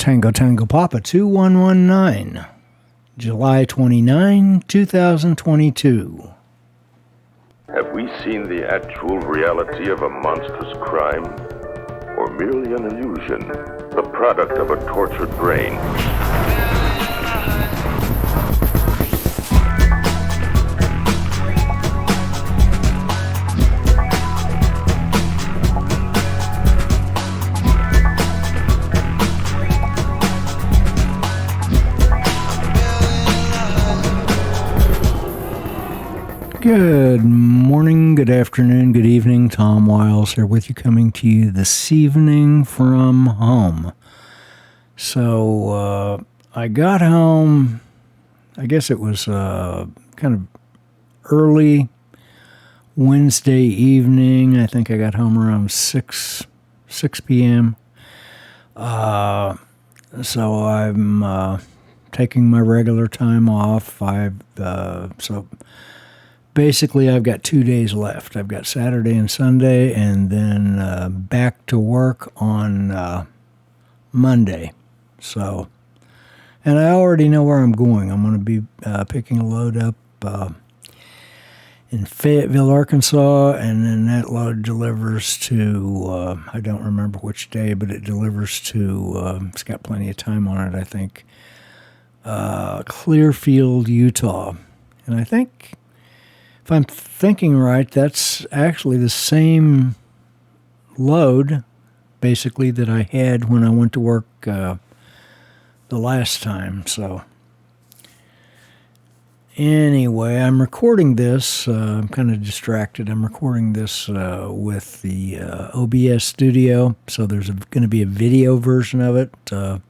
Tango Tango Papa 2119, July 29, 2022. Have we seen the actual reality of a monstrous crime? Or merely an illusion, the product of a tortured brain? Good morning, good afternoon, good evening. Tom Wiles here with you, coming to you this evening from home. So, I got home, I guess it was kind of early Wednesday evening. I think I got home around 6 p.m. So I'm taking my regular time off. Basically, I've got 2 days left. I've got Saturday and Sunday, and then back to work on Monday. So, and I already know where I'm going. I'm going to be picking a load up in Fayetteville, Arkansas, and then that load delivers to, I don't remember which day, but it delivers to, it's got plenty of time on it, I think, Clearfield, Utah. And I think, if I'm thinking right, that's actually the same load, basically, that I had when I went to work the last time. So, anyway, I'm recording this. I'm kind of distracted. I'm recording this with the OBS studio, so there's going to be a video version of it that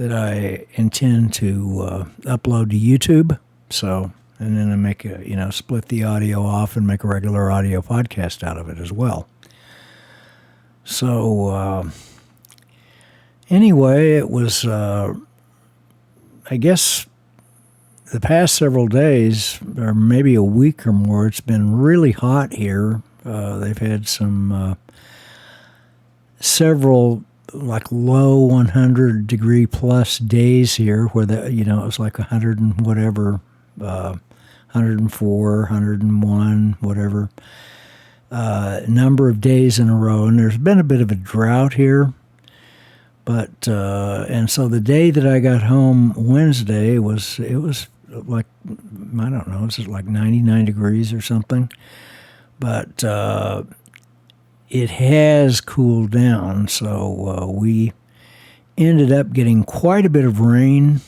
I intend to upload to YouTube. So, and then I make split the audio off and make a regular audio podcast out of it as well. So, anyway, it was, I guess, the past several days, or maybe a week or more, it's been really hot here. They've had some, several, like, low 100 degree plus days here where, it was like 100 and whatever, 104, 101, whatever, number of days in a row. And there's been a bit of a drought here. But, and so the day that I got home Wednesday, it was like, I don't know, it was like 99 degrees or something. But it has cooled down. So we ended up getting quite a bit of rain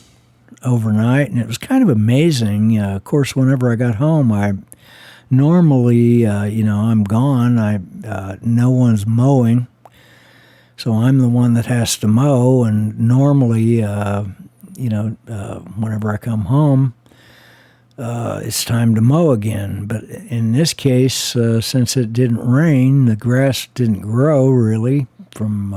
overnight, and it was kind of amazing. Of course, whenever I got home, I normally, I'm gone. No one's mowing, so I'm the one that has to mow. And normally, whenever I come home, it's time to mow again. But in this case, since it didn't rain, the grass didn't grow really from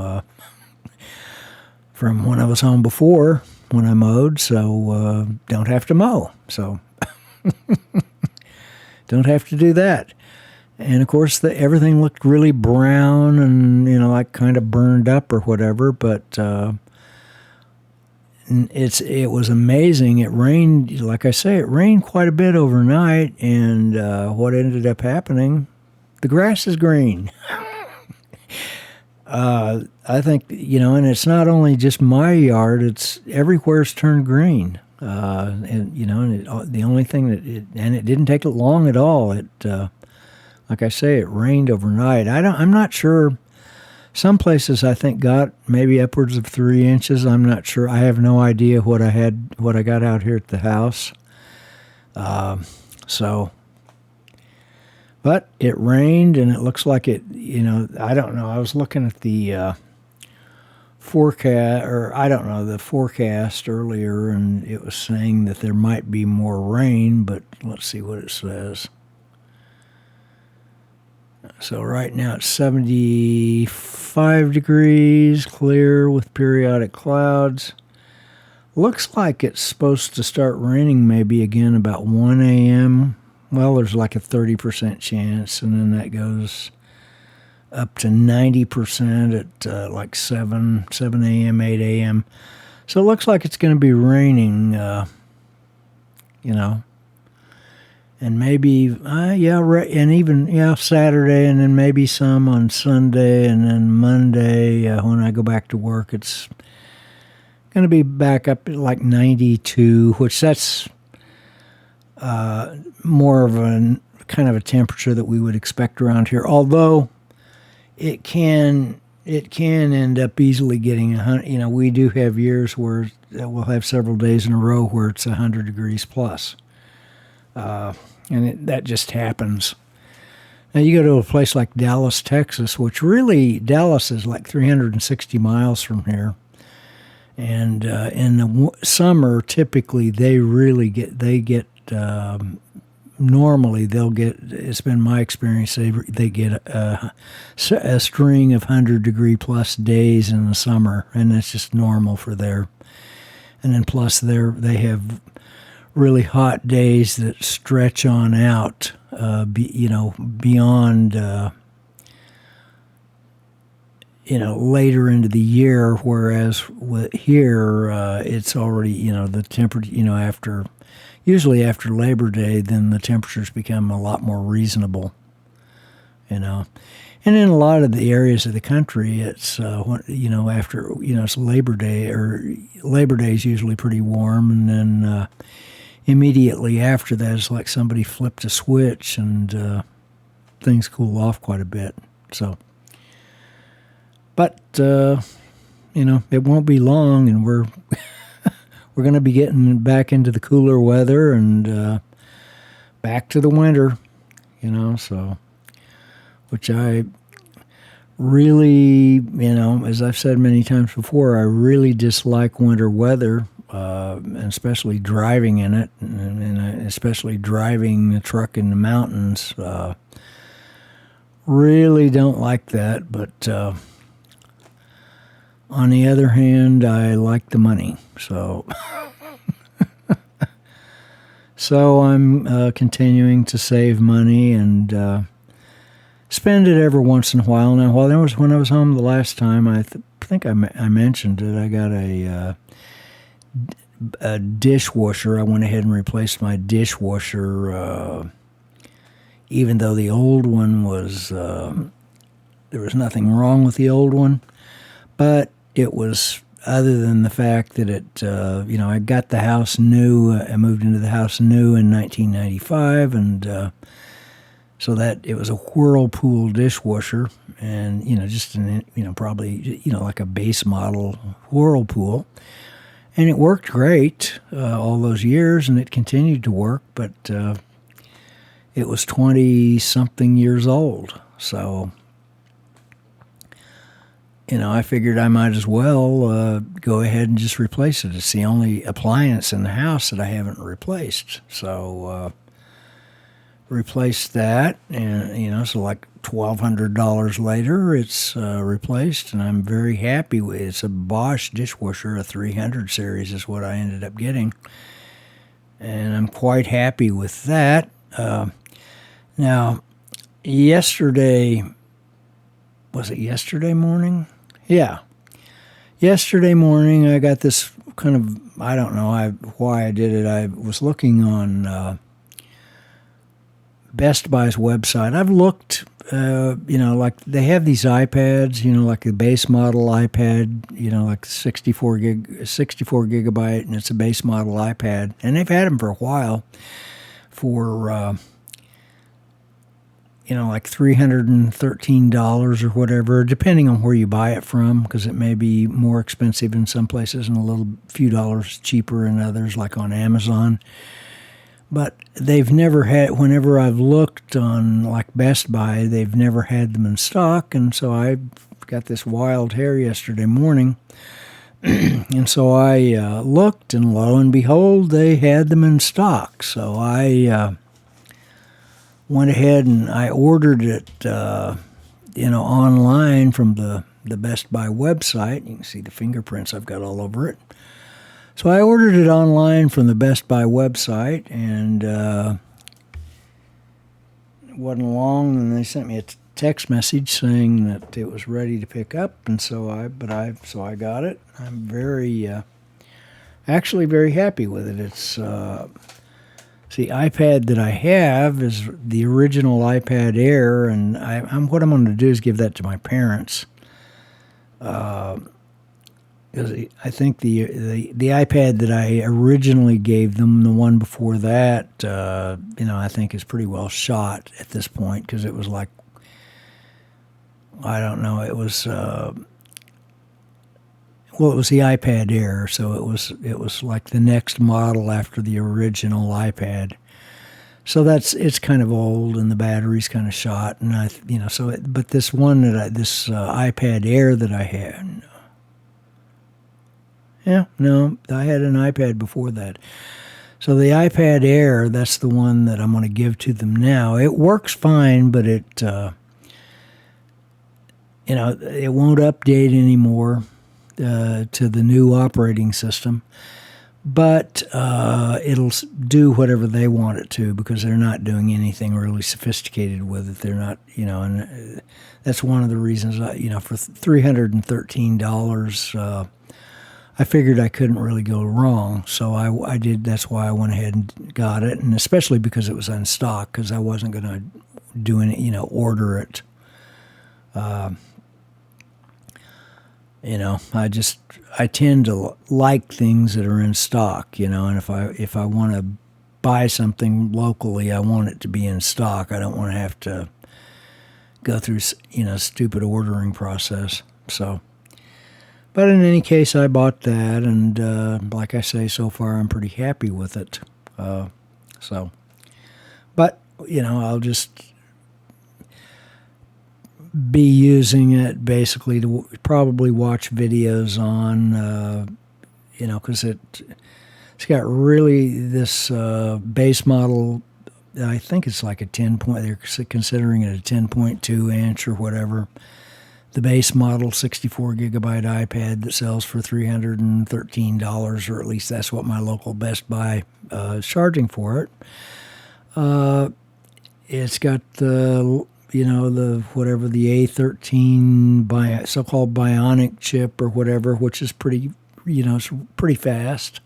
when I was home before, when I mowed, so don't have to mow. So don't have to do that. And of course, everything looked really brown and, like kind of burned up or whatever, but it was amazing. It rained, like I say, it rained quite a bit overnight, and what ended up happening, the grass is green. I think, and it's not only just my yard, it's everywhere's turned green. The only thing and it didn't take it long at all. It, like I say, it rained overnight. I'm not sure. Some places I think got maybe upwards of 3 inches. I'm not sure. I have no idea what I got out here at the house. But it rained, and it looks like it, I don't know. I was looking at the forecast earlier, and it was saying that there might be more rain, but let's see what it says. So right now it's 75 degrees, clear with periodic clouds. Looks like it's supposed to start raining maybe again about 1 a.m., Well, there's like a 30% chance, and then that goes up to 90% at like 7 a.m., 8 a.m. So it looks like it's going to be raining, and maybe, and even, Saturday, and then maybe some on Sunday, and then Monday, when I go back to work, it's going to be back up at like 92, which that's more of a kind of a temperature that we would expect around here, although it can end up easily getting 100. We do have years where we'll have several days in a row where it's 100 degrees plus, and that just happens. Now you go to a place like Dallas, Texas, which really Dallas is like 360 miles from here, and in the summer typically they get. Normally they'll get, it's been my experience, they get a string of 100-degree plus days in the summer, and that's just normal for there. And then plus they have really hot days that stretch on out, beyond, later into the year, whereas here it's already, the temperature, usually after Labor Day, then the temperatures become a lot more reasonable, And in a lot of the areas of the country, it's, after, it's Labor Day, or Labor Day is usually pretty warm, and then immediately after that, it's like somebody flipped a switch and things cool off quite a bit. So, but, it won't be long, and we're going to be getting back into the cooler weather and back to the winter, so, which I really, as I've said many times before, I really dislike winter weather, and especially driving in it, and especially driving the truck in the mountains. Really don't like that, but on the other hand, I like the money, so so I'm continuing to save money and spend it every once in a while. Now, when I was home the last time, I think I mentioned it. I got a dishwasher. I went ahead and replaced my dishwasher, even though the old one was there was nothing wrong with the old one, but it was, other than the fact that it, I got the house new. I moved into the house new in 1995, and so that it was a Whirlpool dishwasher, and just probably like a base model Whirlpool, and it worked great all those years, and it continued to work, but it was 20-something years old, so. I figured I might as well go ahead and just replace it. It's the only appliance in the house that I haven't replaced. So replaced that, and so like $1,200 later, it's replaced, and I'm very happy with it. It's a Bosch dishwasher, a 300 series is what I ended up getting, and I'm quite happy with that. Now, yesterday, was it yesterday morning? Yeah. Yesterday morning, I got this kind of, I don't know why I did it. I was looking on Best Buy's website. I've looked, like they have these iPads, like the base model iPad, like 64 gigabyte, and it's a base model iPad. And they've had them for a while for, like $313 or whatever, depending on where you buy it from, because it may be more expensive in some places and a few dollars cheaper in others, like on Amazon. But they've never had, whenever I've looked on like Best Buy, they've never had them in stock, and so I got this wild hair yesterday morning, and so I looked, and lo and behold, they had them in stock. So I went ahead and I ordered it, online from the Best Buy website. You can see the fingerprints I've got all over it. So I ordered it online from the Best Buy website, and it wasn't long, and they sent me a text message saying that it was ready to pick up, and so I got it. I'm very, actually very happy with it. It's the iPad that I have is the original iPad Air, and what I'm going to do is give that to my parents. Because I think the iPad that I originally gave them, the one before that, I think is pretty well shot at this point, because it was like, I don't know, it was it was the iPad Air, so it was like the next model after the original iPad. So it's kind of old, and the battery's kind of shot, and but this one this iPad Air that I had. Yeah, no, I had an iPad before that. So the iPad Air, that's the one that I'm going to give to them now. It works fine, but it won't update anymore to the new operating system. But it'll do whatever they want it to, because they're not doing anything really sophisticated with it. They're not, and that's one of the reasons, for $313, I figured I couldn't really go wrong, so I did. That's why I went ahead and got it, and especially because it was in stock, because I wasn't going to do any, order it. I tend to like things that are in stock, and if I want to buy something locally, I want it to be in stock. I don't want to have to go through, stupid ordering process. So. But in any case, I bought that, and like I say, so far I'm pretty happy with it. But I'll just be using it basically to probably watch videos on, because it's got really this base model. I think it's like a 10 point. They're considering it a 10.2 inch or whatever. The base model 64 gigabyte iPad that sells for $313, or at least that's what my local Best Buy is charging for it. It's got the whatever, the A13 so-called Bionic chip or whatever, which is pretty, it's pretty fast.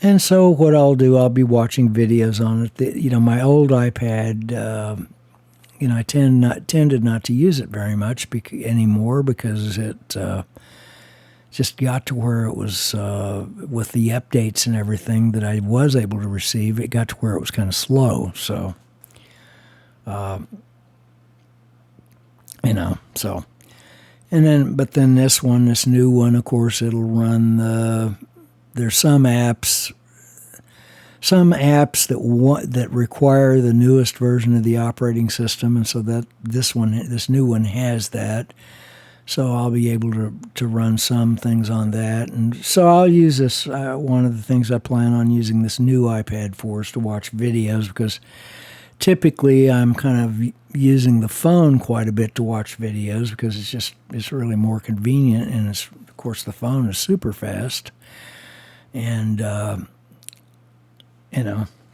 And so what I'll do, I'll be watching videos on it. My old iPad. I tended not to use it very much anymore, because it just got to where it was, with the updates and everything that I was able to receive, it got to where it was kind of slow. So, but then this new one, of course, it'll run there's some apps that require the newest version of the operating system, and so that this new one has that. So I'll be able to run some things on that, and so I'll use this. One of the things I plan on using this new iPad for is to watch videos, because typically I'm kind of using the phone quite a bit to watch videos, because it's really more convenient, and of course the phone is super fast, and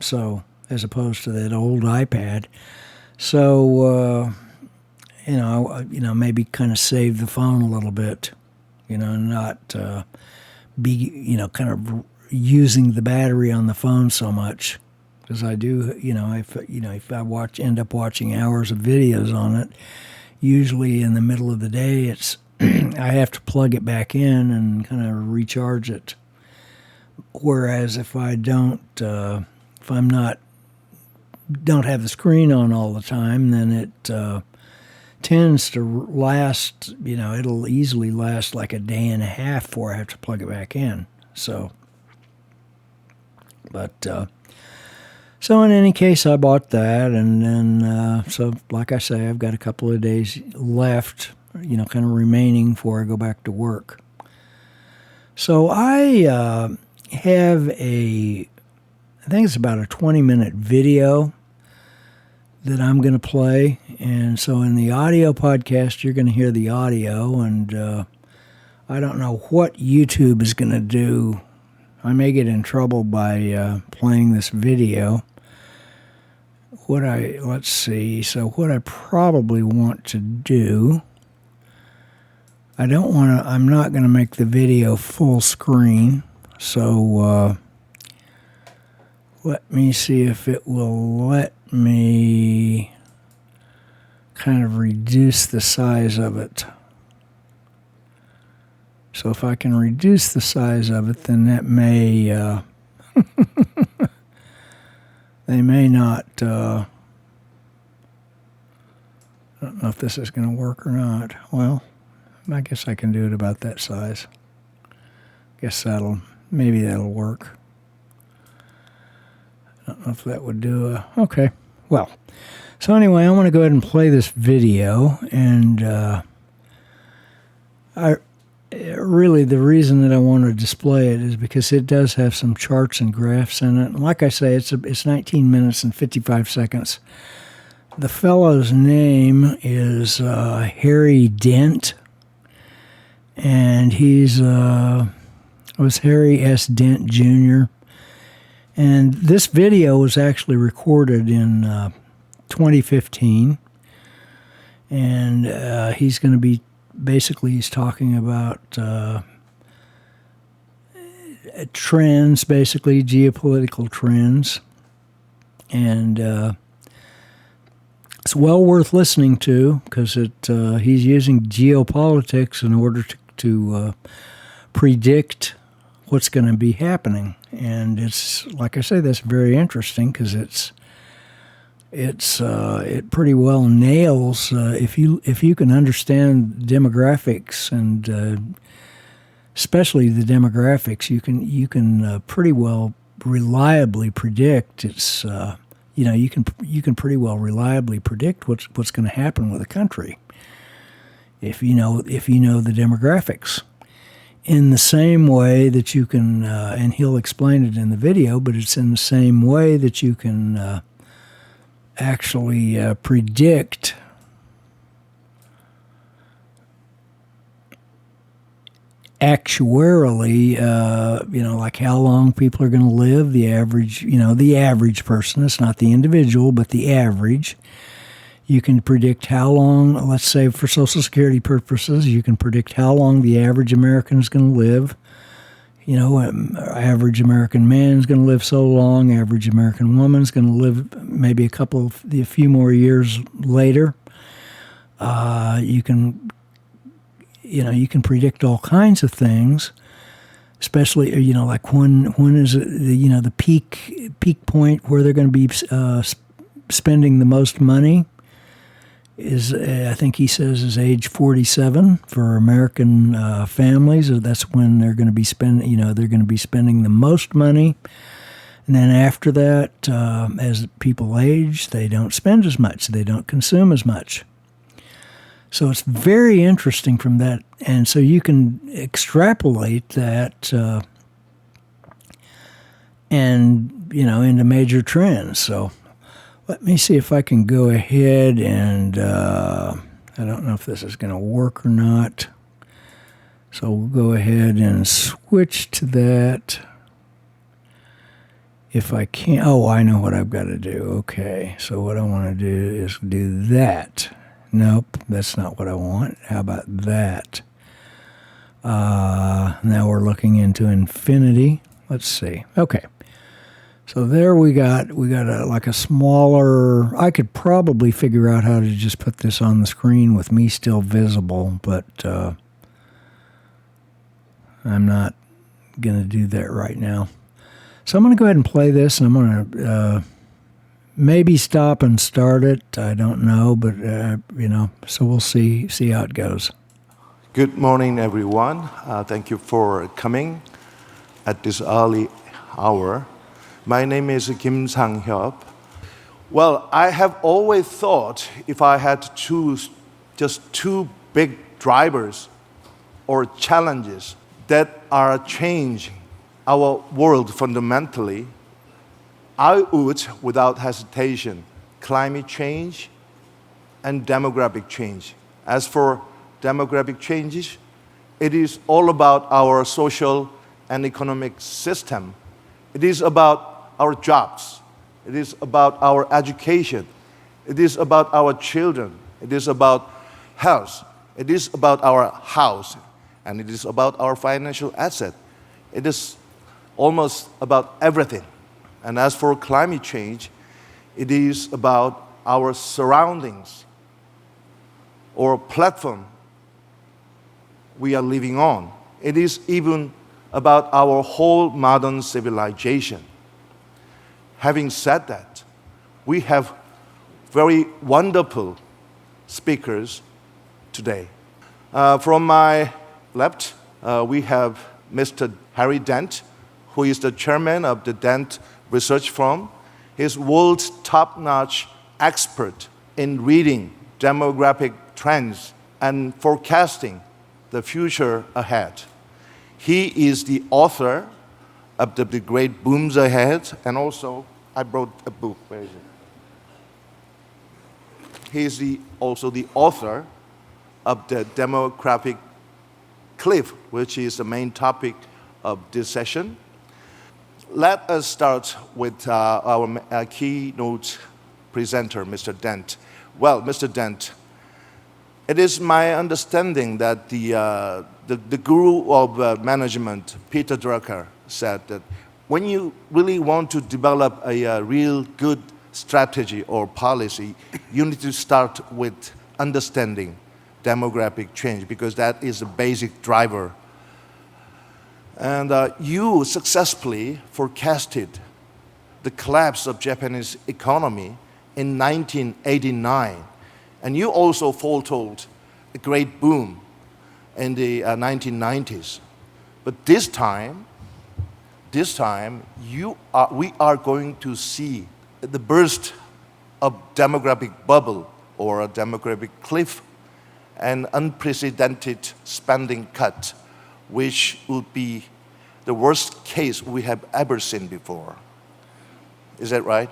so as opposed to that old iPad. So, maybe kind of save the phone a little bit, not be, kind of using the battery on the phone so much. Because I do, if I end up watching hours of videos on it, usually in the middle of the day, I have to plug it back in and kind of recharge it. Whereas if I don't have the screen on all the time, then it tends to last, it'll easily last like a day and a half before I have to plug it back in. So, so in any case, I bought that, and then, so like I say, I've got a couple of days left, kind of remaining before I go back to work. So I have I think it's about a 20-minute video that I'm going to play. And so in the audio podcast, you're going to hear the audio, and I don't know what YouTube is going to do. I may get in trouble by playing this video, let's see. So what I probably want to do, I'm not going to make the video full screen. So let me see if it will let me kind of reduce the size of it. So if I can reduce the size of it, then that may, they may not, I don't know if this is going to work or not. Well, I guess I can do it about that size. Guess maybe that'll work. I don't know if that would do okay. Well, so anyway, I want to go ahead and play this video, and really the reason that I want to display it is because it does have some charts and graphs in it. And like I say, it's 19 minutes and 55 seconds. The fellow's name is Harry Dent, and he's was Harry S. Dent Jr. And this video was actually recorded in 2015, and he's going to be he's talking about trends, basically geopolitical trends, and it's well worth listening to because he's using geopolitics in order to predict what's going to be happening. And it's, like I say, that's very interesting because it pretty well nails if you can understand demographics, and especially the demographics, you can pretty well reliably predict you can pretty well reliably predict what's going to happen with a country if you know the demographics. In the same way that you can, and he'll explain it in the video, but it's in the same way that you can actually predict actuarially, like how long people are going to live, the average person. It's not the individual, but the average. You can predict how long, let's say for Social Security purposes, you can predict how long the average American is going to live. Average American man is going to live so long. Average American woman is going to live maybe a few more years later. You can predict all kinds of things, especially like when is it the peak point where they're going to be spending the most money. I think he says is age 47 for American families. That's when they're going to be spending the most money. And then after that, as people age, they don't spend as much. They don't consume as much. So it's very interesting from that. And so you can extrapolate that into major trends. So let me see if I can go ahead and, I don't know if this is going to work or not. So we'll go ahead and switch to that. If I can't, I know what I've got to do. Okay, so what I want to do is do that. Nope, that's not what I want. How about that? Now we're looking into infinity. Let's see. Okay. So there we got a smaller, I could probably figure out how to just put this on the screen with me still visible, but I'm not going to do that right now. So I'm going to go ahead and play this, and I'm going to maybe stop and start it. I don't know, but, so we'll see how it goes. Good morning, everyone. Thank you for coming at this early hour. My name is Kim Sang-hyuk. Well, I have always thought if I had to choose just two big drivers or challenges that are changing our world fundamentally, I would, without hesitation, climate change and demographic change. As for demographic changes, it is all about our social and economic system. It is about our jobs. It is about our education. It is about our children. It is about health. It is about our house. And it is about our financial asset. It is almost about everything. And as for climate change, it is about our surroundings or platform we are living on. It is even about our whole modern civilization. Having said that, we have very wonderful speakers today. From my left, we have Mr. Harry Dent, who is the chairman of the Dent Research Firm. He's world's top-notch expert in reading demographic trends and forecasting the future ahead. He is the author of the Great Booms Ahead, and also, I brought a book. Where is it? He is also the author of the Demographic Cliff, which is the main topic of this session. Let us start with our keynote presenter, Mr. Dent. Well, Mr. Dent, it is my understanding that the guru of management, Peter Drucker, said that when you really want to develop a real good strategy or policy, you need to start with understanding demographic change, because that is a basic driver. And you successfully forecasted the collapse of Japanese economy in 1989. And you also foretold a great boom in the 1990s. But this time, we are going to see the burst of demographic bubble or a demographic cliff, an unprecedented spending cut, which would be the worst case we have ever seen before. Is that right?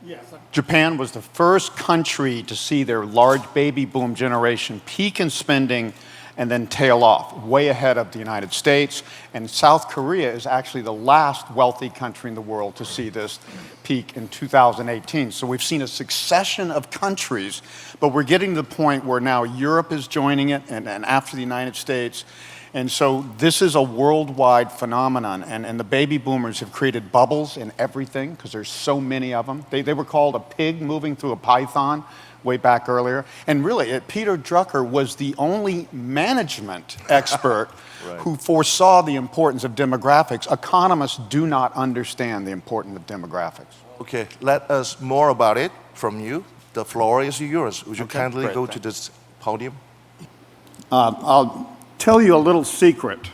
Yes. Japan was the first country to see their large baby boom generation peak in spending and then tail off, way ahead of the United States. And South Korea is actually the last wealthy country in the world to see this peak in 2018. So we've seen a succession of countries, but we're getting to the point where now Europe is joining it, and after the United States. And so this is a worldwide phenomenon, and the baby boomers have created bubbles in everything because there's so many of them. They were called a pig moving through a python way back earlier. And really, Peter Drucker was the only management expert right, who foresaw the importance of demographics. Economists do not understand the importance of demographics. Okay, let us more about it from you. The floor is yours. Would you kindly great, go to this podium? I'll tell you a little secret.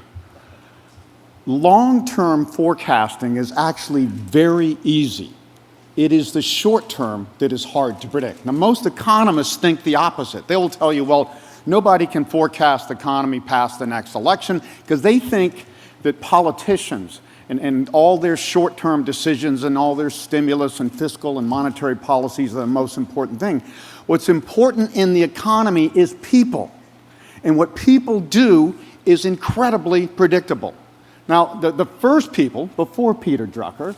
Long-term forecasting is actually very easy. It is the short term that is hard to predict. Now, most economists think the opposite. They will tell you, well, nobody can forecast the economy past the next election because they think that politicians and all their short-term decisions and all their stimulus and fiscal and monetary policies are the most important thing. What's important in the economy is people. And what people do is incredibly predictable. Now, the first people, before Peter Drucker,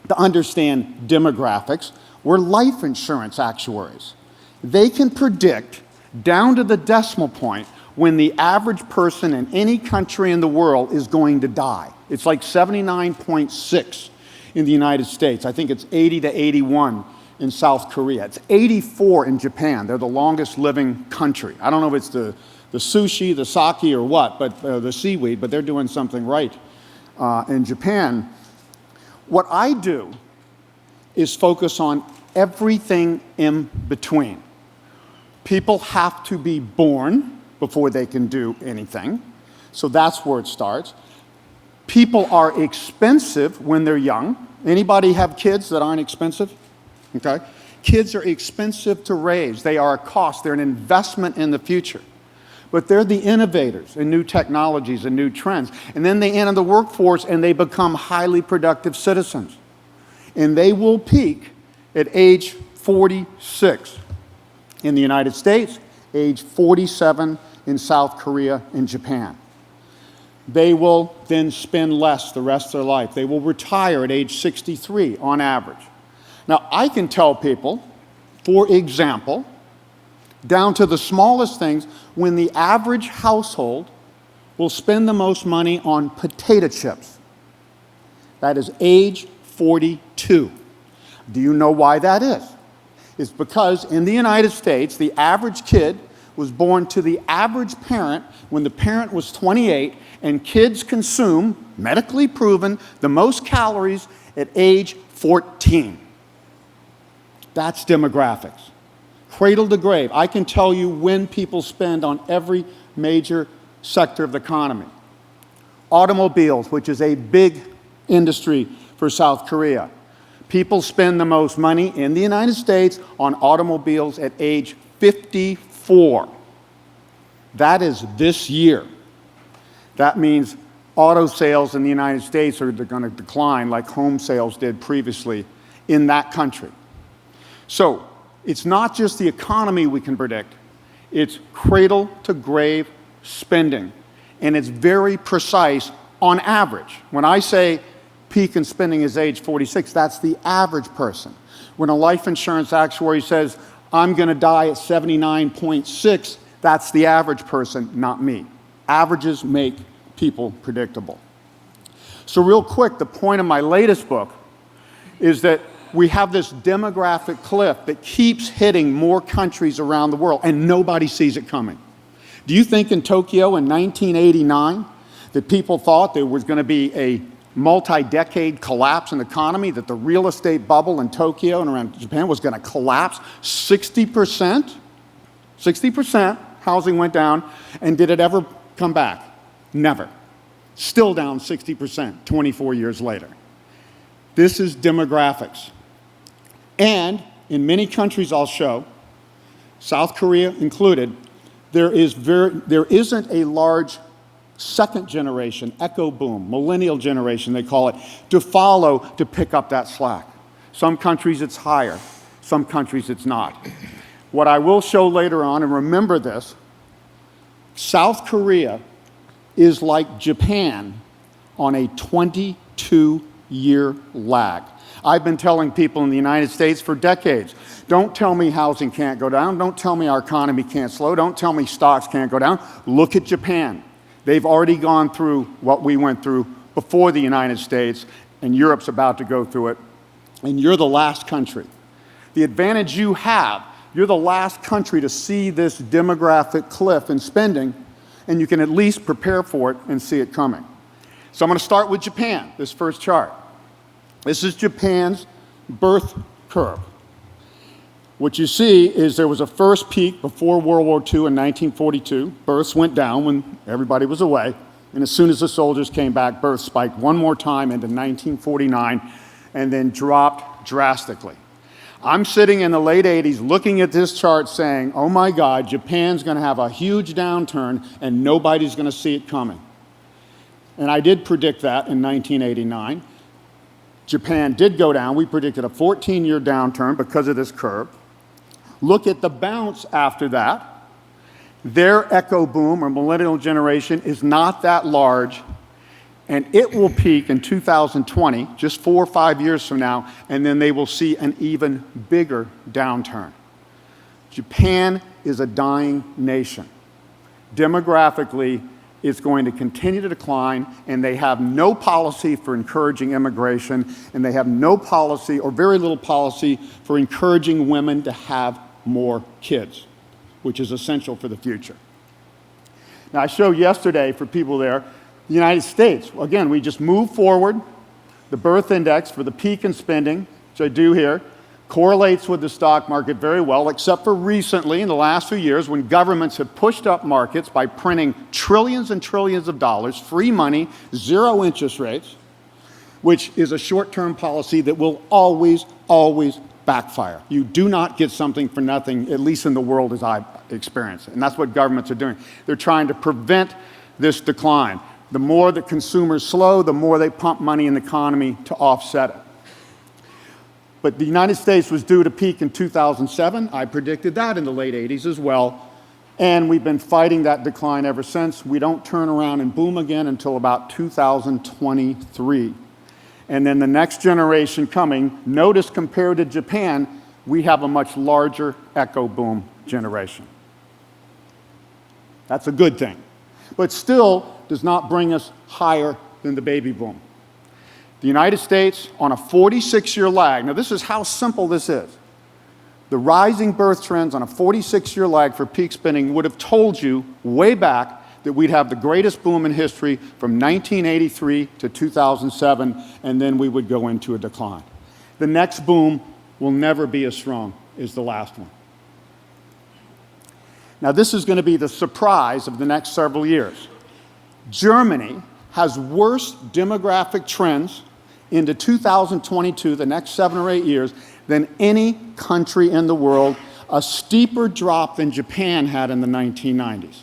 to understand demographics were life insurance actuaries. They can predict down to the decimal point when the average person in any country in the world is going to die. It's like 79.6 in the United States. I think it's 80 to 81 in South Korea. It's 84 in Japan. They're the longest living country. I don't know if it's the sushi, the sake, or what, but the seaweed, but they're doing something right in Japan. What I do is focus on everything in between. People have to be born before they can do anything, so that's where it starts. People are expensive when they're young. Anybody have kids that aren't expensive? Okay. Kids are expensive to raise. They are a cost. They're an investment in the future. But they're the innovators in new technologies and new trends. And then they enter the workforce and they become highly productive citizens. And they will peak at age 46 in the United States, age 47 in South Korea and Japan. They will then spend less the rest of their life. They will retire at age 63 on average. Now, I can tell people, for example, down to the smallest things, when the average household will spend the most money on potato chips. That is age 42. Do you know why that is? It's because in the United States, the average kid was born to the average parent when the parent was 28, and kids consume, medically proven, the most calories at age 14. That's demographics. Cradle to grave. I can tell you when people spend on every major sector of the economy. Automobiles, which is a big industry for South Korea. People spend the most money in the United States on automobiles at age 54. That is this year. That means auto sales in the United States are going to decline like home sales did previously in that country. So it's not just the economy we can predict, it's cradle to grave spending. And it's very precise on average. When I say peak in spending is age 46, that's the average person. When a life insurance actuary says, I'm going to die at 79.6, that's the average person, not me. Averages make people predictable. So real quick, the point of my latest book is that we have this demographic cliff that keeps hitting more countries around the world, and nobody sees it coming. Do you think in Tokyo in 1989 that people thought there was going to be a multi-decade collapse in the economy, that the real estate bubble in Tokyo and around Japan was going to collapse 60%? 60% housing went down, and did it ever come back? Never. Still down 60% 24 years later. This is demographics. And in many countries I'll show, South Korea included, there isn't a large second generation, echo boom, millennial generation they call it, to follow to pick up that slack. Some countries it's higher, some countries it's not. What I will show later on, and remember this, South Korea is like Japan on a 22-year lag. I've been telling people in the United States for decades, don't tell me housing can't go down, don't tell me our economy can't slow, don't tell me stocks can't go down. Look at Japan. They've already gone through what we went through before the United States, and Europe's about to go through it, and you're the last country. The advantage you have, you're the last country to see this demographic cliff in spending, and you can at least prepare for it and see it coming. So I'm going to start with Japan, this first chart. This is Japan's birth curve. What you see is there was a first peak before World War II in 1942. Births went down when everybody was away. And as soon as the soldiers came back, births spiked one more time into 1949 and then dropped drastically. I'm sitting in the late 80s looking at this chart saying, oh my God, Japan's going to have a huge downturn and nobody's going to see it coming. And I did predict that in 1989. Japan did go down. We predicted a 14-year downturn because of this curve. Look at the bounce after that. Their echo boom or millennial generation is not that large, and it will peak in 2020, just 4 or 5 years from now, and then they will see an even bigger downturn. Japan is a dying nation. Demographically, it's going to continue to decline, and they have no policy for encouraging immigration, and they have no policy or very little policy for encouraging women to have more kids, which is essential for the future. Now, I showed yesterday for people there, the United States. Again, we just move forward. The birth index for the peak in spending, which I do here, correlates with the stock market very well, except for recently, in the last few years, when governments have pushed up markets by printing trillions and trillions of dollars, free money, zero interest rates, which is a short-term policy that will always, always backfire. You do not get something for nothing, at least in the world as I've experienced it. And that's what governments are doing. They're trying to prevent this decline. The more that consumers slow, the more they pump money in the economy to offset it. But the United States was due to peak in 2007. I predicted that in the late 80s as well. And we've been fighting that decline ever since. We don't turn around and boom again until about 2023. And then the next generation coming, notice compared to Japan, we have a much larger echo boom generation. That's a good thing. But still does not bring us higher than the baby boom. The United States, on a 46-year lag, now this is how simple this is. The rising birth trends on a 46-year lag for peak spending would have told you way back that we'd have the greatest boom in history from 1983 to 2007, and then we would go into a decline. The next boom will never be as strong as the last one. Now, this is going to be the surprise of the next several years. Germany has worse demographic trends into 2022, the next 7 or 8 years, than any country in the world, a steeper drop than Japan had in the 1990s.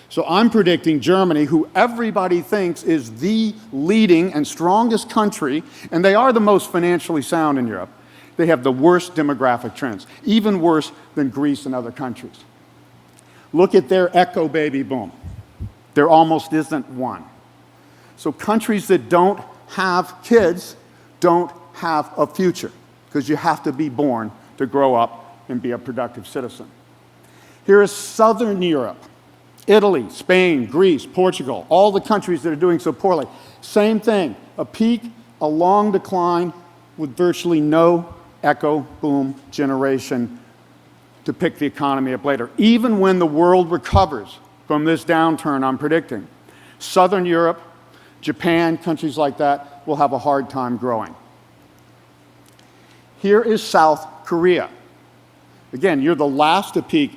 So I'm predicting Germany, who everybody thinks is the leading and strongest country, and they are the most financially sound in Europe, they have the worst demographic trends, even worse than Greece and other countries. Look at their echo baby boom. There almost isn't one. So countries that don't have kids don't have a future, because you have to be born to grow up and be a productive citizen. Here is Southern Europe, Italy, Spain, Greece, Portugal, all the countries that are doing so poorly. Same thing, a peak, a long decline with virtually no echo boom generation to pick the economy up later. Even when the world recovers from this downturn I'm predicting, Southern Europe, Japan, countries like that will have a hard time growing. Here is South Korea. Again, you're the last to peak.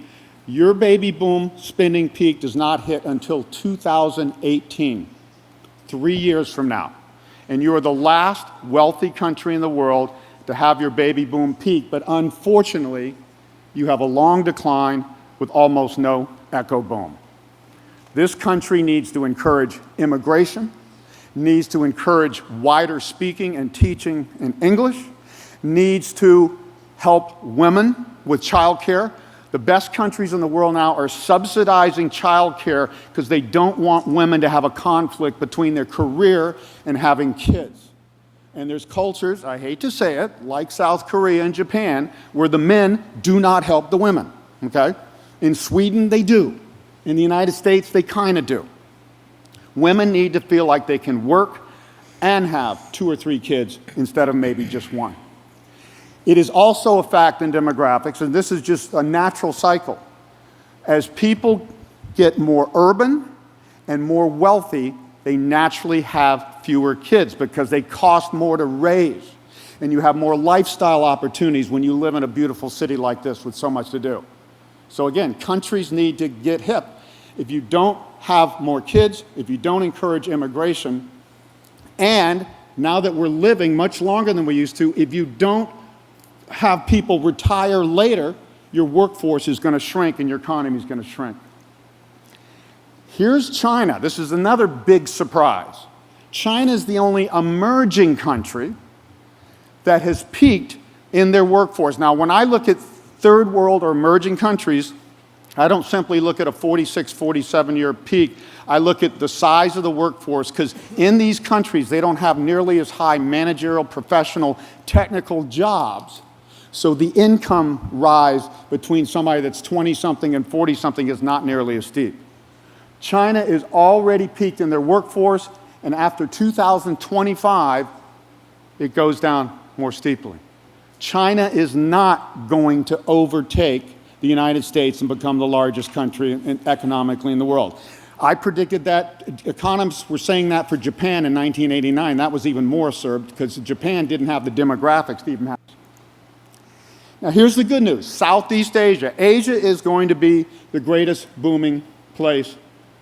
Your baby boom spending peak does not hit until 2018, 3 years from now. And you are the last wealthy country in the world to have your baby boom peak. But unfortunately, you have a long decline with almost no echo boom. This country needs to encourage immigration, needs to encourage wider speaking and teaching in English, needs to help women with childcare. The best countries in the world now are subsidizing childcare because they don't want women to have a conflict between their career and having kids. And there's cultures, I hate to say it, like South Korea and Japan, where the men do not help the women, okay? In Sweden, they do. In the United States, they kind of do. Women need to feel like they can work and have 2 or 3 kids instead of maybe just 1. It is also a fact in demographics, and this is just a natural cycle. As people get more urban and more wealthy, they naturally have fewer kids because they cost more to raise. And you have more lifestyle opportunities when you live in a beautiful city like this with so much to do. So again, countries need to get hip. If you don't have more kids, if you don't encourage immigration, and now that we're living much longer than we used to, if you don't have people retire later, your workforce is going to shrink and your economy is going to shrink. Here's China. This is another big surprise. China is the only emerging country that has peaked in their workforce. Now, when I look at third world or emerging countries, I don't simply look at a 46, 47-year peak. I look at the size of the workforce, because in these countries, they don't have nearly as high managerial, professional, technical jobs. So the income rise between somebody that's 20-something and 40-something is not nearly as steep. China is already peaked in their workforce, and after 2025, it goes down more steeply. China is not going to overtake the United States and become the largest country economically in the world. I predicted that. Economists were saying that for Japan in 1989. That was even more absurd because Japan didn't have the demographics to even have. Now here's the good news. Southeast Asia. Asia is going to be the greatest booming place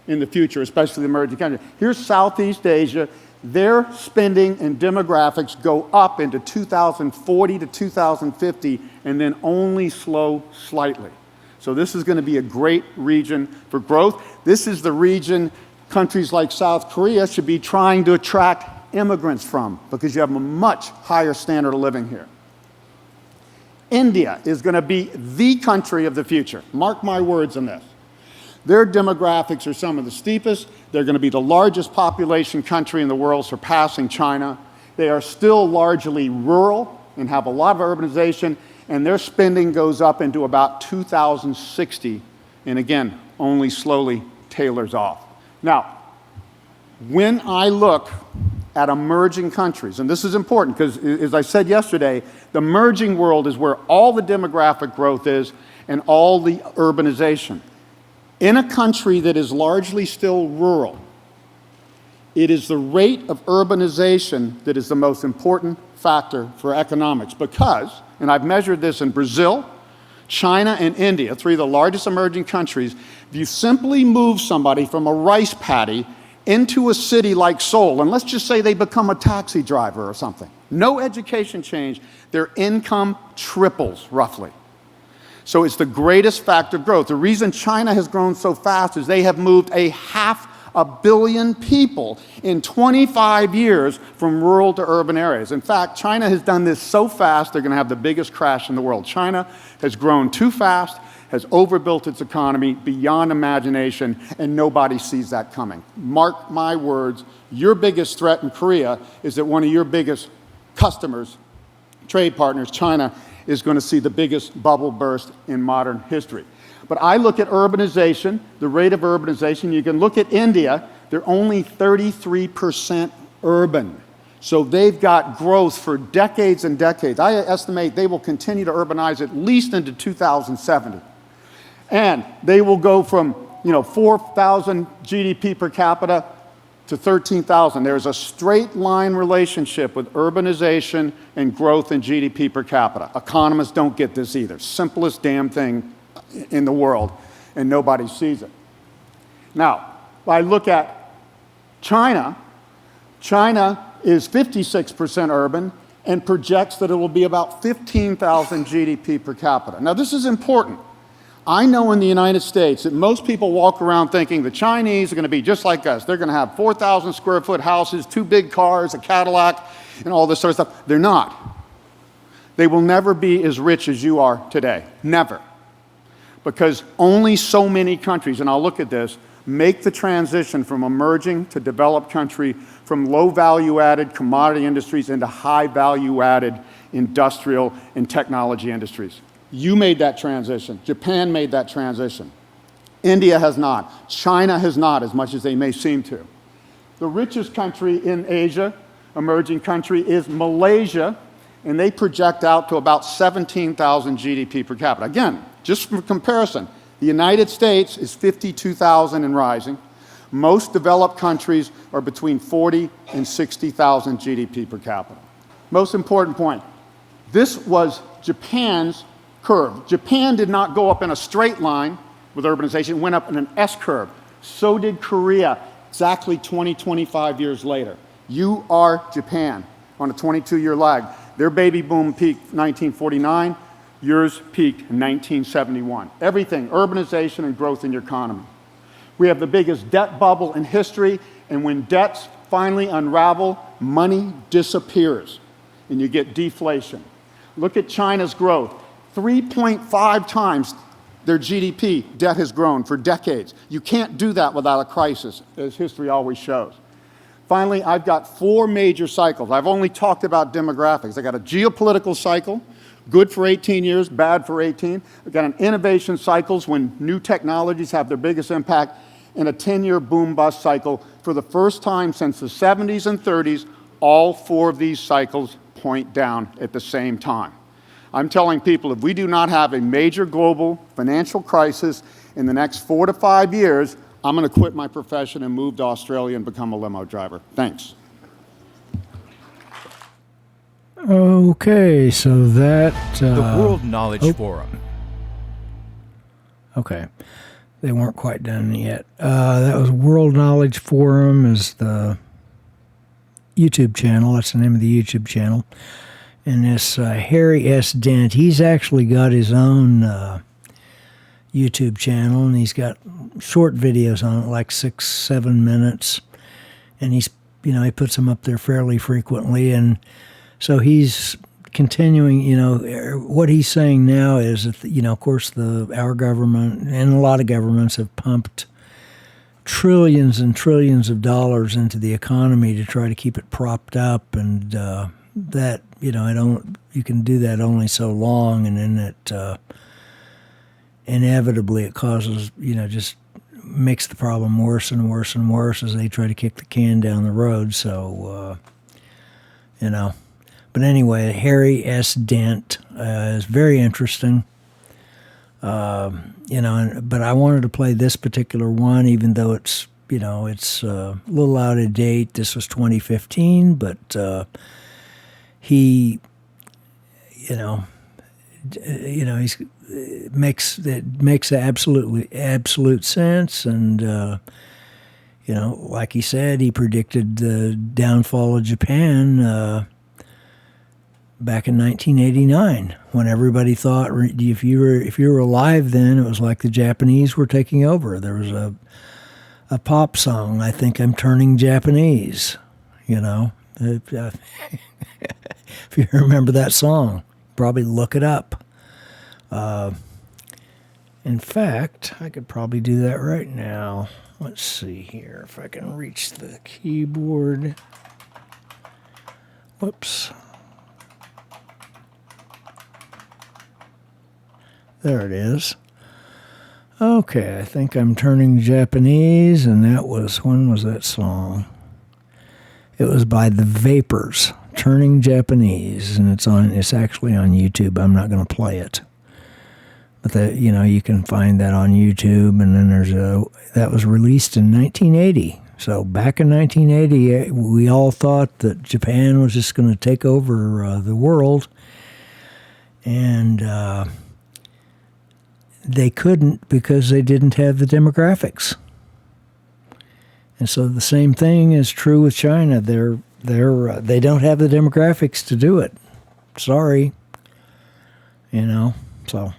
in the future, especially the emerging countries. Here's Southeast Asia. Their spending and demographics go up into 2040 to 2050 and then only slow slightly. So this is going to be a great region for growth. This is the region countries like South Korea should be trying to attract immigrants from, because you have a much higher standard of living here. India is going to be the country of the future. Mark my words on this. Their demographics are some of the steepest. They're going to be the largest population country in the world, surpassing China. They are still largely rural and have a lot of urbanization, and their spending goes up into about 2060, and again, only slowly tailors off. Now, when I look at emerging countries, and this is important because, as I said yesterday, the emerging world is where all the demographic growth is and all the urbanization. In a country that is largely still rural, it is the rate of urbanization that is the most important factor for economics because, and I've measured this in Brazil, China, and India, three of the largest emerging countries, if you simply move somebody from a rice paddy into a city like Seoul, and let's just say they become a taxi driver or something, no education change, their income triples roughly. So it's the greatest factor of growth. The reason China has grown so fast is they have moved 500 million people in 25 years from rural to urban areas. In fact, China has done this so fast, they're going to have the biggest crash in the world. China has grown too fast, has overbuilt its economy beyond imagination, and nobody sees that coming. Mark my words, your biggest threat in Korea is that one of your biggest customers, trade partners, China, is going to see the biggest bubble burst in modern history. But I look at urbanization, the rate of urbanization. You can look at India, they're only 33% urban. So they've got growth for decades and decades. I estimate they will continue to urbanize at least into 2070. And they will go from 4,000 GDP per capita to 13,000. There's a straight line relationship with urbanization and growth in GDP per capita. Economists don't get this either. Simplest damn thing in the world, and nobody sees it. Now, if I look at China, China is 56% urban and projects that it will be about 15,000 GDP per capita. Now, this is important. I know in the United States that most people walk around thinking the Chinese are going to be just like us. They're going to have 4,000 square foot houses, 2 big cars, a Cadillac, and all this sort of stuff. They're not. They will never be as rich as you are today. Never. Because only so many countries, and I'll look at this, make the transition from emerging to developed country, from low value-added commodity industries into high value-added industrial and technology industries. You made that transition. Japan made that transition. India has not. China has not, as much as they may seem to. The richest country in Asia, emerging country, is Malaysia, and they project out to about 17,000 GDP per capita. Again, just for comparison, the United States is 52,000 and rising. Most developed countries are between 40 and 60,000 GDP per capita. Most important point, this was Japan's curve. Japan did not go up in a straight line with urbanization, it went up in an S curve. So did Korea exactly 20, 25 years later. You are Japan on a 22-year lag. Their baby boom peaked 1949. Yours peaked in 1971. Everything, urbanization and growth in your economy. We have the biggest debt bubble in history, and when debts finally unravel, money disappears, and you get deflation. Look at China's growth. 3.5 times their GDP debt has grown for decades. You can't do that without a crisis, as history always shows. Finally, I've got 4 major cycles. I've only talked about demographics. I've got a geopolitical cycle, good for 18 years, bad for 18. I've got an innovation cycles when new technologies have their biggest impact, and a 10-year boom-bust cycle. For the first time since the 70s and 30s, all 4 of these cycles point down at the same time. I'm telling people if we do not have a major global financial crisis in the next 4 to 5 years, I'm going to quit my profession and move to Australia and become a limo driver. Thanks. Okay, so that... the World Knowledge Forum. Okay, they weren't quite done yet. That was World Knowledge Forum is the YouTube channel. That's the name of the YouTube channel. And this Harry S. Dent, he's actually got his own YouTube channel, and he's got short videos on it, like 6-7 minutes. And he's, he puts them up there fairly frequently. And so he's continuing, what he's saying now is that, of course, our government and a lot of governments have pumped trillions and trillions of dollars into the economy to try to keep it propped up, and that you can do that only so long, and then it inevitably it causes just makes the problem worse and worse and worse as they try to kick the can down the road. So but anyway, Harry S. Dent is very interesting. But I wanted to play this particular one, even though it's a little out of date. This was 2015, but he, he's makes absolute sense, and like he said, he predicted the downfall of Japan. Back in 1989, when everybody thought if you were alive then, it was like the Japanese were taking over. There was a pop song, "I Think I'm Turning Japanese." If you remember that song, probably look it up. In fact, I could probably do that right now. Let's see here if I can reach the keyboard. Whoops. There it is. Okay, I think I'm turning Japanese, and when was that song? It was by The Vapors, Turning Japanese, and it's actually on YouTube. I'm not going to play it. But you can find that on YouTube, and then that was released in 1980. So back in 1980, we all thought that Japan was just going to take over the world, and they couldn't because they didn't have the demographics. And so the same thing is true with China. They don't have the demographics to do it. Sorry. So.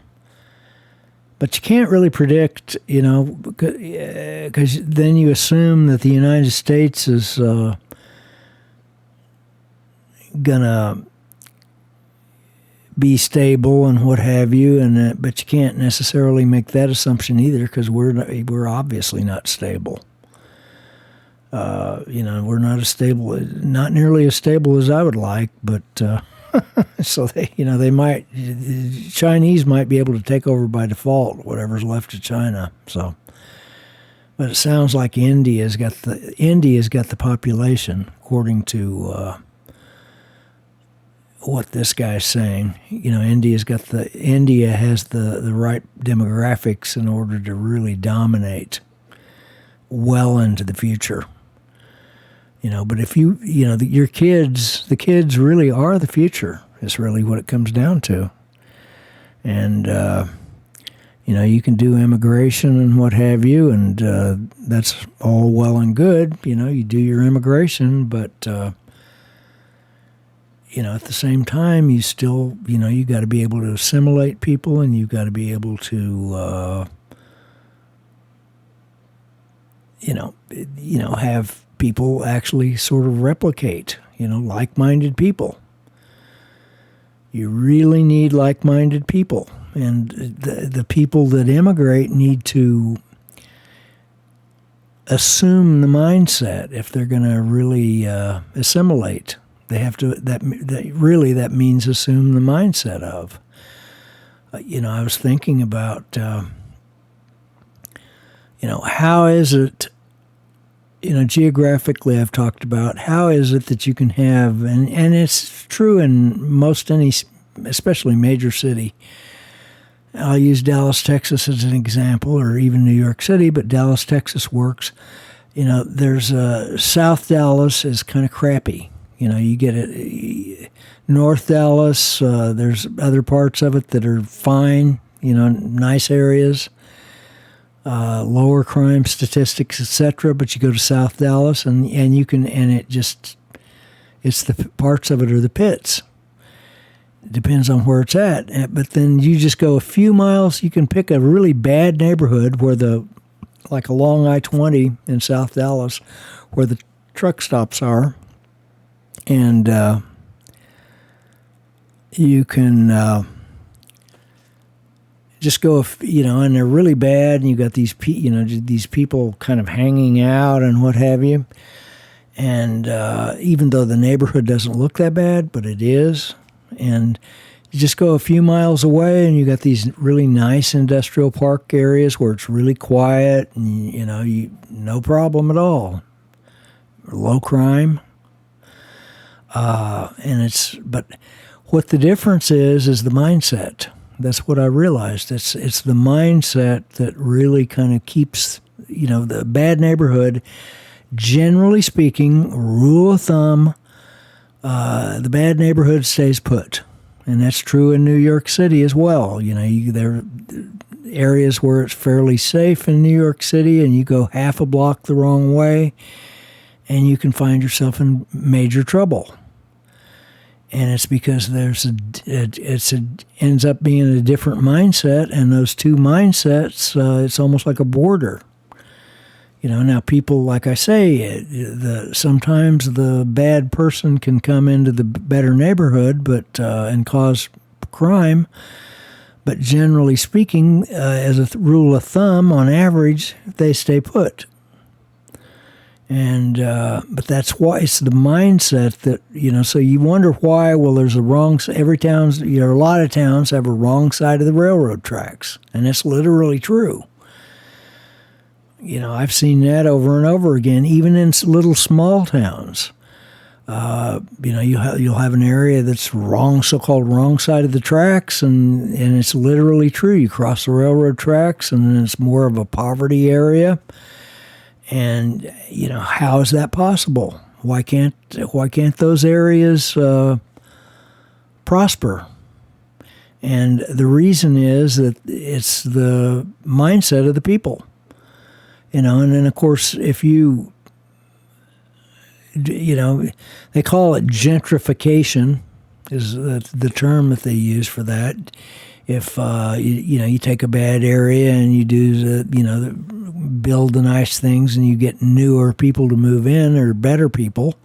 But you can't really predict, because then you assume that the United States is gonna be stable and what have you, but you can't necessarily make that assumption either, because we're obviously not stable. We're not nearly as stable as I would like, but so the Chinese might be able to take over by default whatever's left of China. So, but it sounds like India's got the population, according to what this guy's saying. India has the right demographics in order to really dominate well into the future. But if your kids, the kids really are the future. Is really what it comes down to. And you can do immigration and what have you, and that's all well and good. You do your immigration, but at the same time, you still, you got to be able to assimilate people, and you got to be able to, have people actually sort of replicate, like-minded people. You really need like-minded people, and the people that immigrate need to assume the mindset if they're going to really assimilate. They have to. That means assume the mindset of. I was thinking about. How is it? Geographically, I've talked about how is it that you can have, and it's true in most especially major city. I'll use Dallas, Texas as an example, or even New York City, but Dallas, Texas works. There's South Dallas is kind of crappy. You get it. North Dallas, there's other parts of it that are fine, nice areas, lower crime statistics, etc. But you go to South Dallas, and you can, and it's the parts of it are the pits. It depends on where it's at. But then you just go a few miles, you can pick a really bad neighborhood where like along I-20 in South Dallas, where the truck stops are. And you can just go, and they're really bad, and you got these, these people kind of hanging out and what have you. And even though the neighborhood doesn't look that bad, but it is, and you just go a few miles away, and you got these really nice industrial park areas where it's really quiet, and no problem at all, low crime. But what the difference is the mindset. That's what I realized. It's the mindset that really kind of keeps, the bad neighborhood. Generally speaking, rule of thumb, the bad neighborhood stays put. And that's true in New York City as well. There are areas where it's fairly safe in New York City, and you go half a block the wrong way, and you can find yourself in major trouble. And it's because it ends up being a different mindset, and those two mindsets, it's almost like a border. Now people, like I say, sometimes the bad person can come into the better neighborhood, and cause crime. But generally speaking, as a rule of thumb, on average, they stay put. And but that's why it's the mindset that So you wonder why. Well, there's a lot of towns have a wrong side of the railroad tracks, and it's literally true. I've seen that over and over again, even in little small towns. You'll have an area that's so-called wrong side of the tracks, and it's literally true. You cross the railroad tracks, and it's more of a poverty area. And how is that possible? Why can't those areas prosper? And the reason is that it's the mindset of the people. And then of course, if they call it gentrification, is the term that they use for that. If you take a bad area and you do build the nice things, and you get newer people to move in, or better people,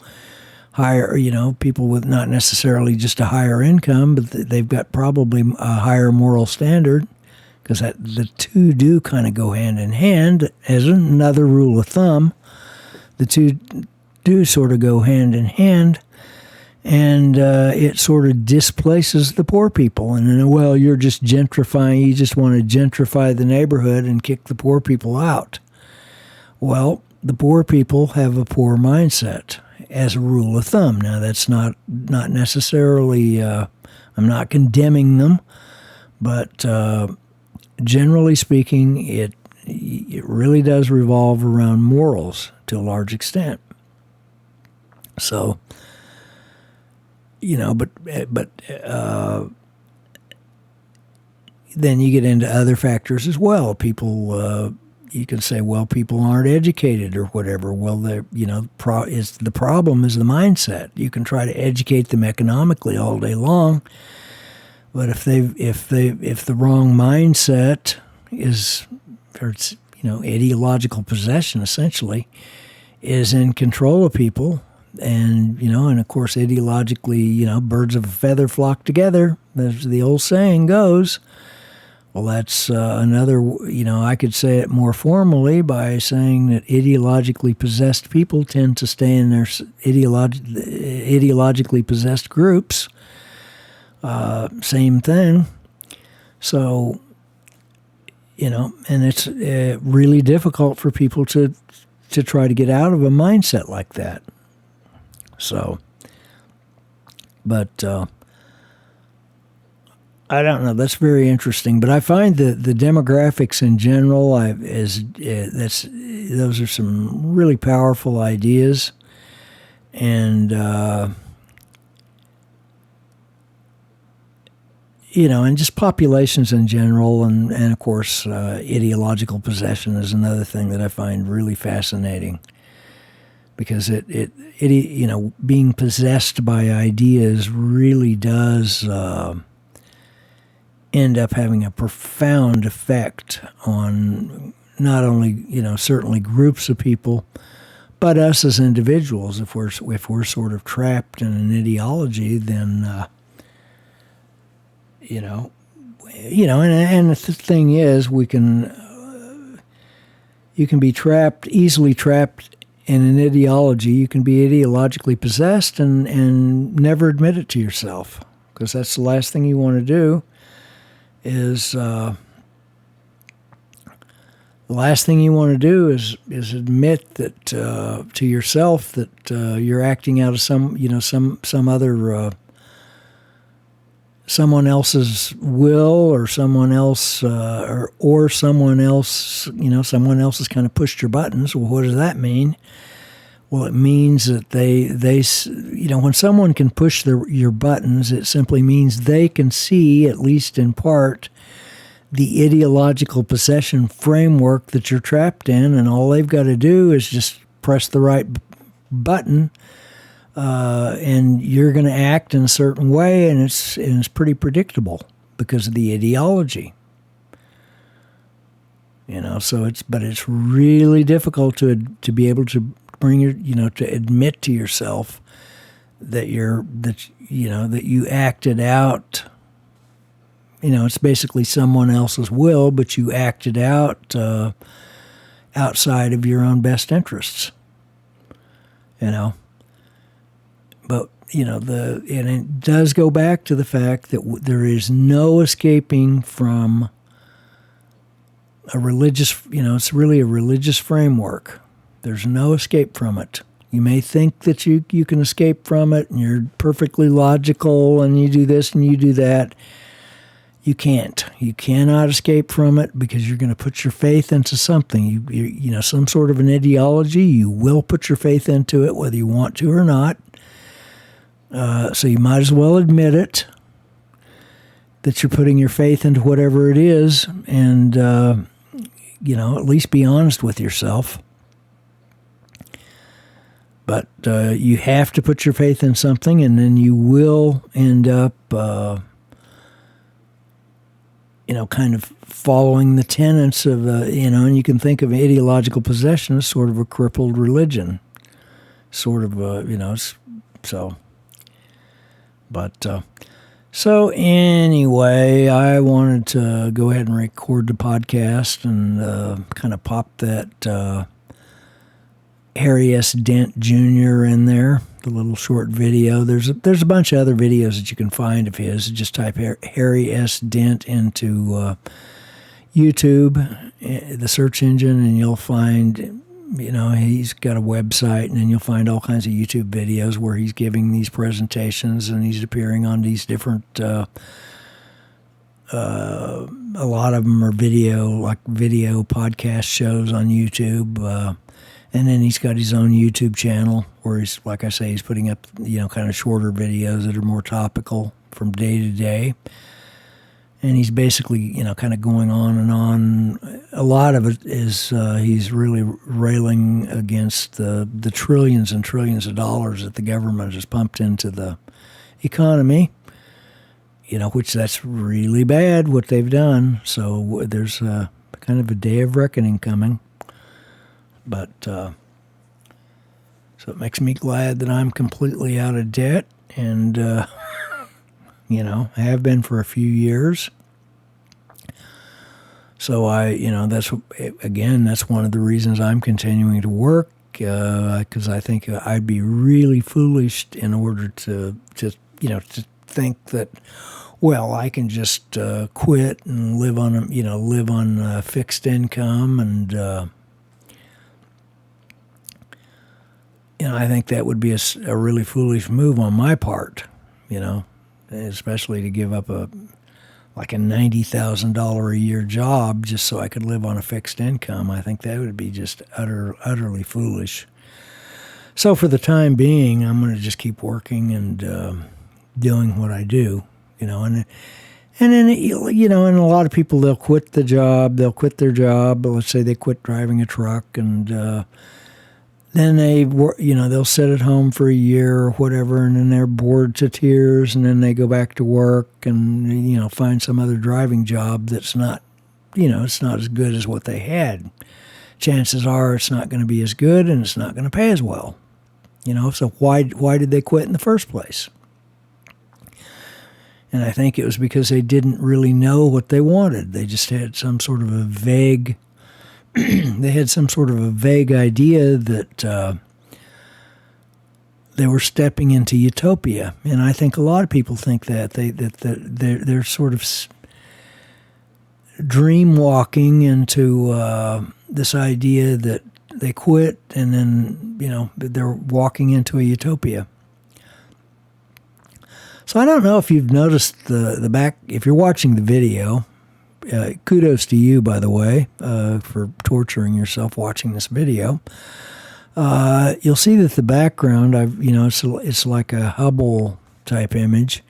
higher, people with not necessarily just a higher income, but they've got probably a higher moral standard, because the two do kind of go hand in hand. As another rule of thumb, the two do sort of go hand in hand. And it sort of displaces the poor people. And then, well, you're just gentrifying. You just want to gentrify the neighborhood and kick the poor people out. Well, the poor people have a poor mindset, as a rule of thumb. Now, that's not necessarily, I'm not condemning them, but generally speaking, it really does revolve around morals to a large extent. So, but then you get into other factors as well. People, you can say, well, people aren't educated or whatever. Well, the problem is the mindset. You can try to educate them economically all day long, but if the wrong mindset is, or it's ideological possession essentially, is in control of people. And, and of course, ideologically, birds of a feather flock together, as the old saying goes. Well, that's another, I could say it more formally by saying that ideologically possessed people tend to stay in their ideologically possessed groups. Same thing. So, and it's really difficult for people to try to get out of a mindset like that. So, but I don't know. That's very interesting. But I find that the demographics in general, those are some really powerful ideas, and and just populations in general, and of course, ideological possession is another thing that I find really fascinating. Because it being possessed by ideas really does end up having a profound effect on not only certainly groups of people, but us as individuals. If we're sort of trapped in an ideology, then and the thing is, you can be easily trapped in an ideology. You can be ideologically possessed and never admit it to yourself, because that's the last thing you want to do. The last thing you want to do is admit that to yourself that you're acting out of some other someone else's will, or someone else or someone else someone else has kind of pushed your buttons. Well, what does that mean? Well, it means that they when someone can push your buttons, it simply means they can see, at least in part, the ideological possession framework that you're trapped in, and all they've got to do is just press the right button, and you're going to act in a certain way, and it's pretty predictable because of the ideology. So it's really difficult to be able to bring to admit to yourself that that you acted out. It's basically someone else's will, but you acted out outside of your own best interests. But and it does go back to the fact that there is no escaping from a religious. It's really a religious framework. There's no escape from it. You may think that you can escape from it, and you're perfectly logical, and you do this and you do that. You can't. You cannot escape from it, because you're going to put your faith into something. You some sort of an ideology. You will put your faith into it, whether you want to or not. So you might as well admit it, that you're putting your faith into whatever it is, and at least be honest with yourself. But you have to put your faith in something, and then you will end up kind of following the tenets of, and you can think of ideological possession as sort of a crippled religion, sort of, so. But, so anyway, I wanted to go ahead and record the podcast and kind of pop that Harry S. Dent Jr. in there, the little short video. There's a bunch of other videos that you can find of his. Just type Harry S. Dent into YouTube, the search engine, and you'll find, he's got a website, and then you'll find all kinds of YouTube videos where he's giving these presentations, and he's appearing on these different, a lot of them are video podcast shows on YouTube, and then he's got his own YouTube channel where he's, like I say, he's putting up, kind of shorter videos that are more topical from day to day. And he's basically, kind of going on and on. A lot of it is he's really railing against the trillions and trillions of dollars that the government has pumped into the economy, which that's really bad what they've done. So there's kind of a day of reckoning coming. But so it makes me glad that I'm completely out of debt, and I have been for a few years. So that's one of the reasons I'm continuing to work, because I think I'd be really foolish in order to think that, well, I can just quit and live on fixed income, and I think that would be a really foolish move on my part, especially to give up a $90,000 a year job just so I could live on a fixed income. I think that would be just utterly foolish. So for the time being, I'm going to just keep working and doing what I do, and then, and a lot of people, they'll quit their job, but let's say they quit driving a truck, and then they'll sit at home for a year or whatever, and then they're bored to tears, and then they go back to work and, find some other driving job that's not, it's not as good as what they had. Chances are it's not going to be as good, and it's not going to pay as well. So why did they quit in the first place? And I think it was because they didn't really know what they wanted. They just had some sort of a vague, they had some sort of a vague idea that they were stepping into utopia. And I think a lot of people think that they're sort of dream walking into this idea that they quit and then, they're walking into a utopia. So I don't know if you've noticed the back, if you're watching the video, kudos to you, by the way, for torturing yourself watching this video. You'll see that the background, it's like a Hubble type image,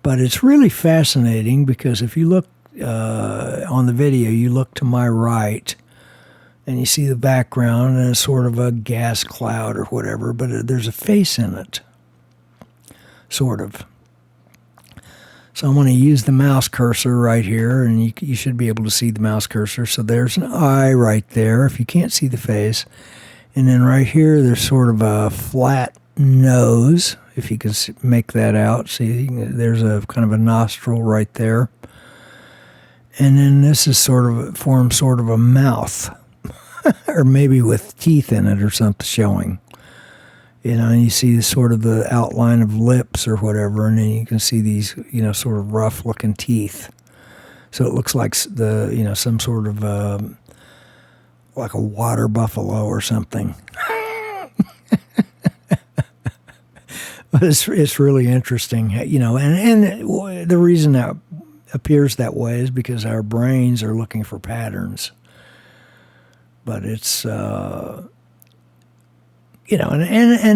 but it's really fascinating because if you look on the video, you look to my right, and you see the background, and it's sort of a gas cloud or whatever, but there's a face in it, sort of. So I'm going to use the mouse cursor right here, and you should be able to see the mouse cursor. So there's an eye right there, if you can't see the face. And then right here, there's sort of a flat nose, if you can make that out. See, there's a kind of a nostril right there. And then this is forms sort of a mouth, or maybe with teeth in it or something showing. And you see sort of the outline of lips or whatever, and then you can see these, sort of rough-looking teeth. So it looks like some sort of like a water buffalo or something. But it's really interesting, and the reason that appears that way is because our brains are looking for patterns. But it's and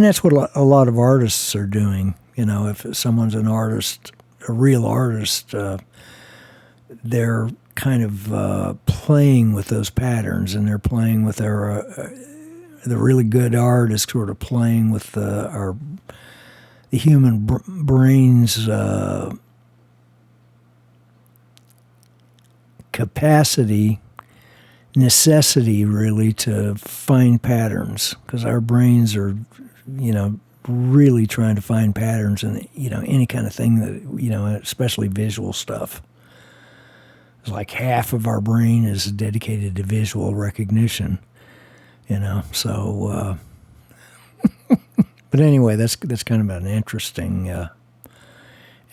that's what a lot of artists are doing. If someone's an artist, a real artist, they're kind of playing with those patterns, and they're playing with the really good art is sort of playing with the human brain's capacity, necessity really to find patterns, because our brains are, really trying to find patterns in, any kind of thing that, especially visual stuff. It's like half of our brain is dedicated to visual recognition, so, but anyway, that's kind of an interesting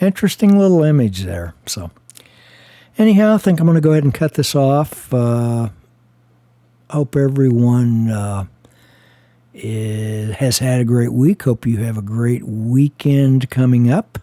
little image there. So anyhow, I think I'm going to go ahead and cut this off. Hope everyone has had a great week. Hope you have a great weekend coming up.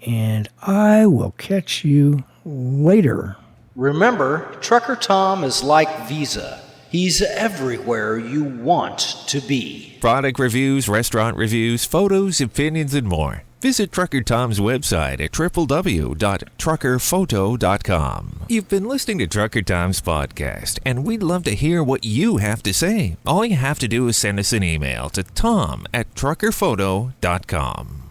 And I will catch you later. Remember, Trucker Tom is like Visa. He's everywhere you want to be. Product reviews, restaurant reviews, photos, opinions, and more. Visit Trucker Tom's website at www.truckerphoto.com. You've been listening to Trucker Tom's podcast, and we'd love to hear what you have to say. All you have to do is send us an email to tom@truckerphoto.com.